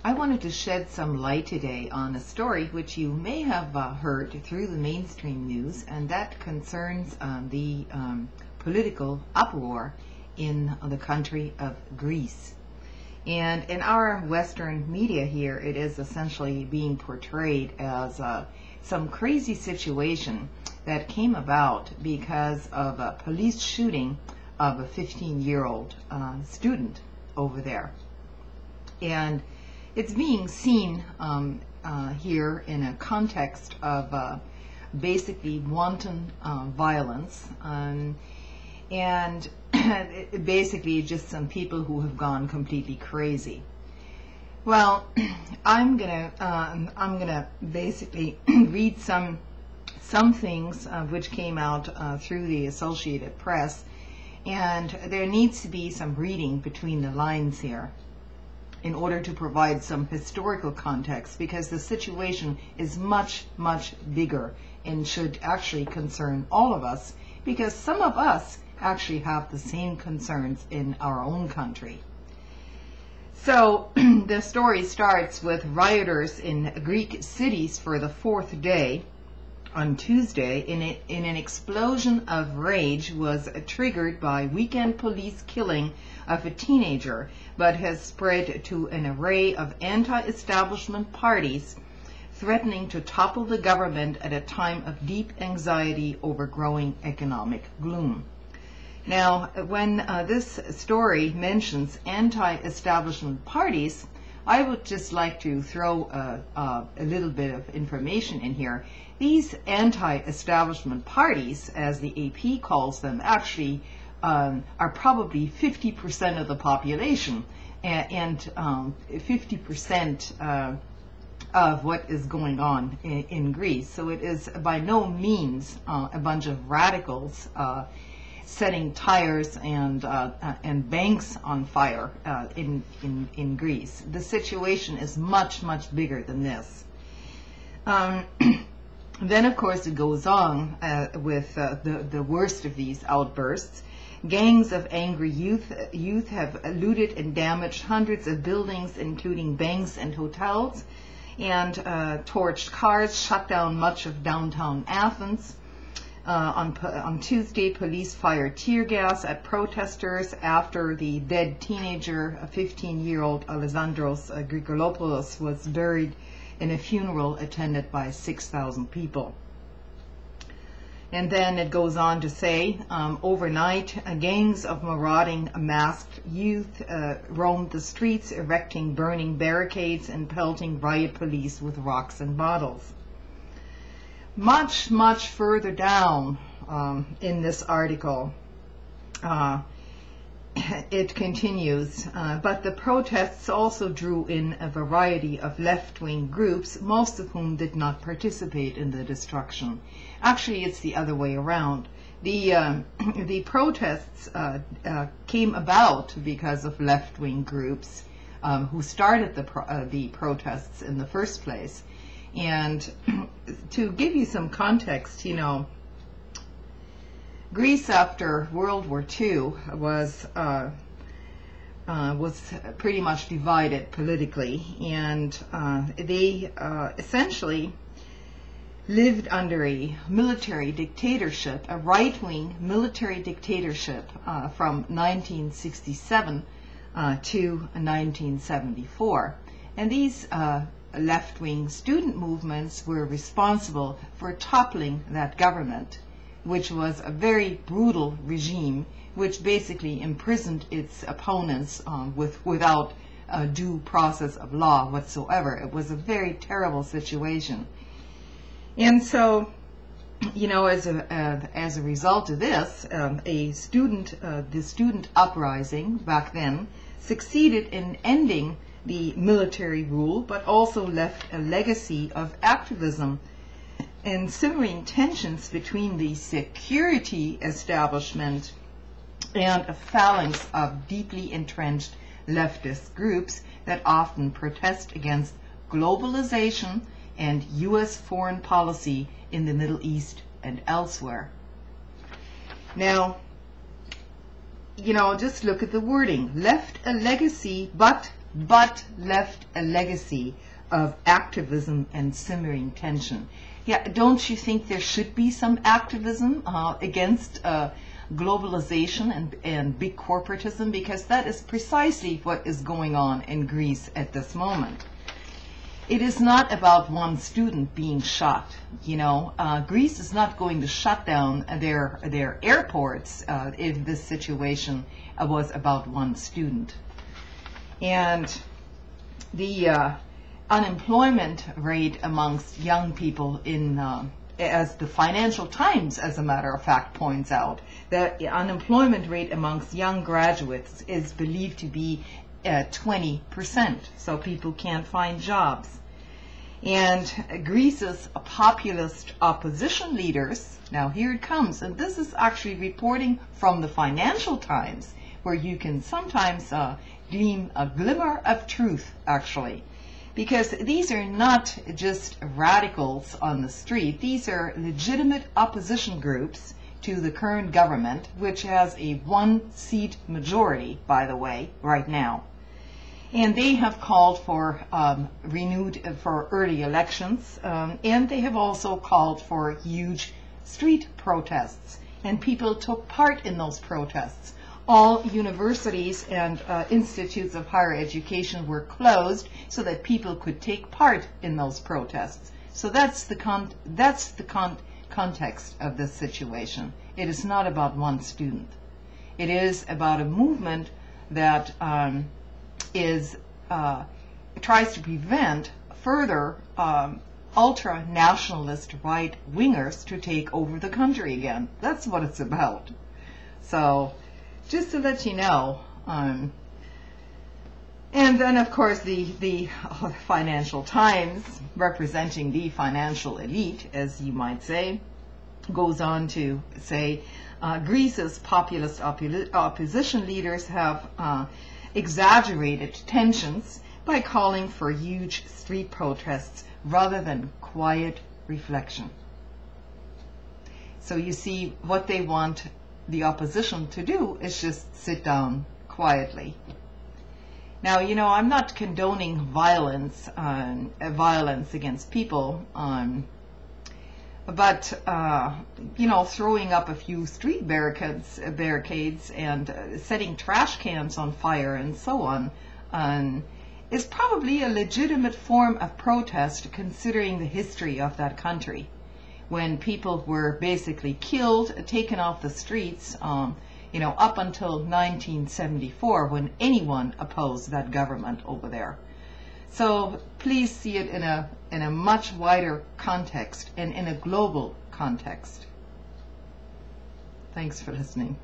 I wanted to shed some light today on a story which you may have heard through the mainstream news, and that concerns the political uproar in the country of Greece. And in our Western media here, it is essentially being portrayed as some crazy situation that came about because of a police shooting of a 15-year-old student over there. And it's being seen here in a context of basically wanton violence, and basically just some people who have gone completely crazy. Well, I'm gonna basically read some things which came out through the Associated Press, and there needs to be some reading between the lines here in order to provide some historical context, because the situation is much, much bigger and should actually concern all of us, because some of us actually have the same concerns in our own country. So the story starts with rioters in Greek cities for the fourth day on Tuesday in an explosion of rage was triggered by weekend police killing of a teenager, but has spread to an array of anti-establishment parties threatening to topple the government at a time of deep anxiety over growing economic gloom. Now, when this story mentions anti-establishment parties, I would just like to throw a little bit of information in here. These anti-establishment parties, as the AP calls them, actually are probably 50% of the population, and 50% of what is going on in Greece. So it is by no means a bunch of radicals setting tires and banks on fire in Greece. The situation is much, much bigger than this. Then, of course, it goes on with the worst of these outbursts. Gangs of angry youth have looted and damaged hundreds of buildings, including banks and hotels, and torched cars, shut down much of downtown Athens. On Tuesday, police fired tear gas at protesters after the dead teenager, a 15-year-old Alexandros Grigoropoulos, was buried in a funeral attended by 6,000 people. And then it goes on to say, overnight, gangs of marauding masked youth roamed the streets, erecting burning barricades and pelting riot police with rocks and bottles. Much, much further down in this article, it continues, but the protests also drew in a variety of left-wing groups, most of whom did not participate in the destruction. Actually, it's the other way around. The protests came about because of left-wing groups who started the protests in the first place. And to give you some context, you know, Greece after World War II was pretty much divided politically, and they essentially lived under a military dictatorship, a right-wing military dictatorship from 1967 to 1974. And these left-wing student movements were responsible for toppling that government, which was a very brutal regime, which basically imprisoned its opponents without due process of law whatsoever. It was a very terrible situation. And so, you know, as a result of this, the student uprising back then succeeded in ending the military rule, but also left a legacy of activism and simmering tensions between the security establishment and a phalanx of deeply entrenched leftist groups that often protest against globalization and U.S. foreign policy in the Middle East and elsewhere. Now, you know, just look at the wording. Left a legacy, but but left a legacy of activism and simmering tension. Yeah, don't you think there should be some activism against globalization and big corporatism? Because that is precisely what is going on in Greece at this moment. It is not about one student being shot. You know, Greece is not going to shut down their airports if this situation was about one student. And the unemployment rate amongst young people as the Financial Times, as a matter of fact, points out, the unemployment rate amongst young graduates is believed to be 20%, so people can't find jobs. And Greece's populist opposition leaders, now here it comes, and this is actually reporting from the Financial Times, where you can sometimes glean a glimmer of truth, actually. Because these are not just radicals on the street, these are legitimate opposition groups to the current government, which has a one-seat majority, by the way, right now. And they have called for for early elections, and they have also called for huge street protests, and people took part in those protests. All universities and institutes of higher education were closed so that people could take part in those protests. So that's the context of this situation. It is not about one student. It is about a movement that tries to prevent further ultra-nationalist right-wingers to take over the country again. That's what it's about. So, just to let you know, and then of course the Financial Times, representing the financial elite, as you might say, goes on to say Greece's populist opposition leaders have exaggerated tensions by calling for huge street protests rather than quiet reflection. So you see, what they want the opposition to do is just sit down quietly. Now, you know, I'm not condoning violence against people, but you know, throwing up a few street barricades and setting trash cans on fire and so on is probably a legitimate form of protest, considering the history of that country, when people were basically killed, taken off the streets, you know, up until 1974, when anyone opposed that government over there. So please see it in a much wider context and in a global context. Thanks for listening.